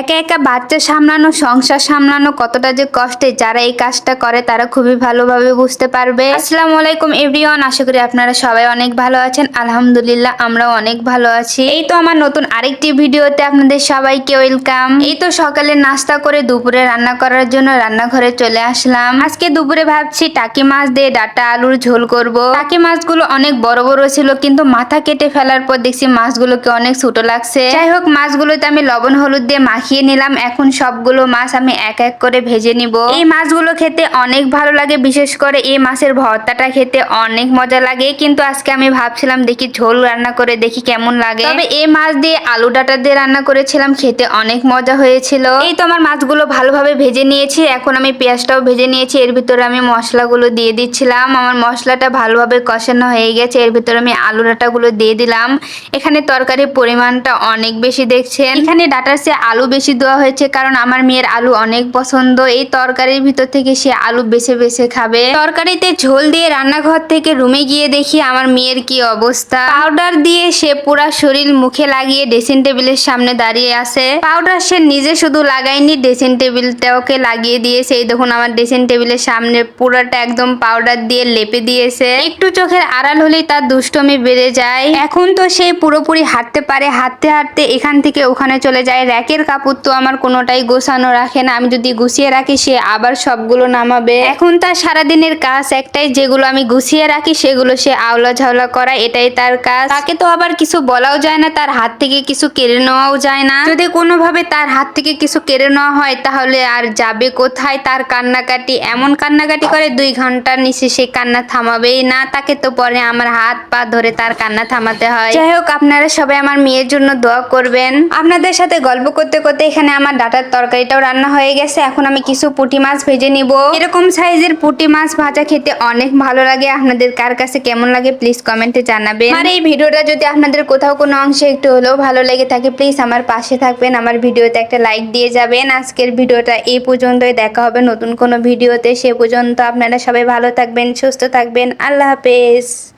একা একা বাচ্চা সামলানো, সংসার সামলানো কতটা যে কষ্টের, যারা এই কাজটা করে তারা খুবই ভালোভাবে বুঝতে পারবে। আসসালামু আলাইকুম এভরিওয়ান, আশা করি আপনারা সবাই অনেক ভালো আছেন। আলহামদুলিল্লাহ আমরাও অনেক ভালো আছি। এই তো আমার নতুন আরেকটি ভিডিওতে আপনাদের সবাইকে ওয়েলকাম। এই তো সকালে নাস্তা করে দুপুরে রান্না করার জন্য রান্নাঘরে চলে আসলাম। আজকে দুপুরে ভাবছি টাকি মাছ দিয়ে ডাটা আলুর ঝোল করব। টাকি মাছগুলো অনেক বড় বড় ছিল, কিন্তু মাথা কেটে ফেলার পর দেখছি মাছগুলোকে অনেক ছোট লাগছে। যাই হোক, মাছগুলোতে আমি লবণ হলুদ দিয়ে মাখিয়ে নিলাম। এখন সবগুলো মাছ আমি এক এক করে ভেজে নিব। এই মাছগুলো খেতে অনেক ভালো লাগে, বিশেষ করে এই মাছের ভর্তাটা খেতে অনেক মজা লাগে। কিন্তু আজকে আমি ভাবছিলাম দেখি ঝোল রান্না করে দেখি কেমন লাগে। তবে এই মাছ দিয়ে আলু ডাটা দিয়ে রান্না করেছিলাম, খেতে অনেক মজা হয়েছিল। এই তো আমার মাছগুলো ভালোভাবে ভেজে নিয়েছি। এখন আমি পেঁয়াজটাও ভেজে নিয়েছি। এর ভিতরে আমি মশলাগুলো দিয়ে দিচ্ছিলাম। আমার মশলাটা ভালোভাবে কষানো হয়ে গেছে। এর ভিতরে আমি আলু ডাটাগুলো দিয়ে দিলাম। এখানে তরকারির পরিমাণটা অনেক বেশি দেখছেন। এখানে ডাটার চেয়ে আলু বেশি দেওয়া হয়েছে, কারণ আমার মেয়ের আলু অনেক পছন্দ। এই তরকারির ভিতর থেকে সে আলু বেছে বেছে খাবে। তরকারিতে ঝোল দিয়ে রান্নাঘর থেকে রুমে গিয়ে দেখি আমার মেয়ের কি অবস্থা। পাউডার দিয়ে সে পুরা শরীর মুখে লাগিয়ে ড্রেসিং টেবিলের সামনে দাঁড়িয়ে আছে। পাউডার সে নিজে শুধু লাগায়নি, ড্রেসিং টেবিলটাকে লাগিয়ে দিয়েছে। এই দেখুন আমার ড্রেসিং টেবিলের সামনে পুরাটা একদম পাউডার দিয়ে লেপে দিয়েছে। একটু চোখের আড়াল হলেই তার দুষ্টমি বেড়ে যায়। এখন তো সে পুরোপুরি হাঁটতে পারে। হাঁটতে হাঁটতে এখান থেকে ওখানে চলে যায়। র্যাকের কাপড় তো আমার কোনোটাই গোছানো রাখে না। আমি যদি গুছিয়ে রাখি সে আবার সবগুলো নামাবে। এখন তার সারাদিনের কাজ একটাই, যেগুলো আমি গুছিয়ে রাখি সেগুলো সে আওলা ঝাওলা করা, এটাই তার কাজ। তাকে তো আবার কিছু বলাও যায় না, তার হাত থেকে কিছু কেড়ে নেওয়াও যায় না। যদি কোনোভাবে তার হাত থেকে কিছু কেড়ে নেওয়া হয় তাহলে আর যাবে কোথায়। তার কান্নাকাটি এমন কান্নাকাটি করে 2 ঘন্টার নিচে সে কান্না থামাবেই না। তাকে তো পরে আমার হাত পা ধরে তার কান্না থামাতে হয়। যাই হোক, আপনারা সবাই আমার মেয়ের জন্য দোয়া করবেন। আপনাদের সাথে গল্প করতে করতে এখানে আমার ডাটার তরকারিটাও রান্না হয়ে গেছে। এখন আমি কিছু পুঁটি মাছ ভেজে নিব। এরকম সাইজের পুঁটি মাছ ভাজা খেতে অনেক ভালো লাগে। আপনাদের কার কাছে কেমন লাগে প্লিজ কমেন্টে জানাবেন। আর এই ভিডিওটা যদি আপনাদের কোথাও কোনো অংশে একটু হলেও ভালো লেগে থাকে প্লিজ আমার পাশে থাকবেন, আমার ভিডিওতে একটা লাইক দিয়ে যাবেন। আজকের ভিডিওটা এই পর্যন্তই। দেখা হবে নতুন কোনো ভিডিওতে। সে পর্যন্ত আপনারা সবাই ভালো থাকবেন, সুস্থ থাকবেন। আল্লাহ হাফেজ।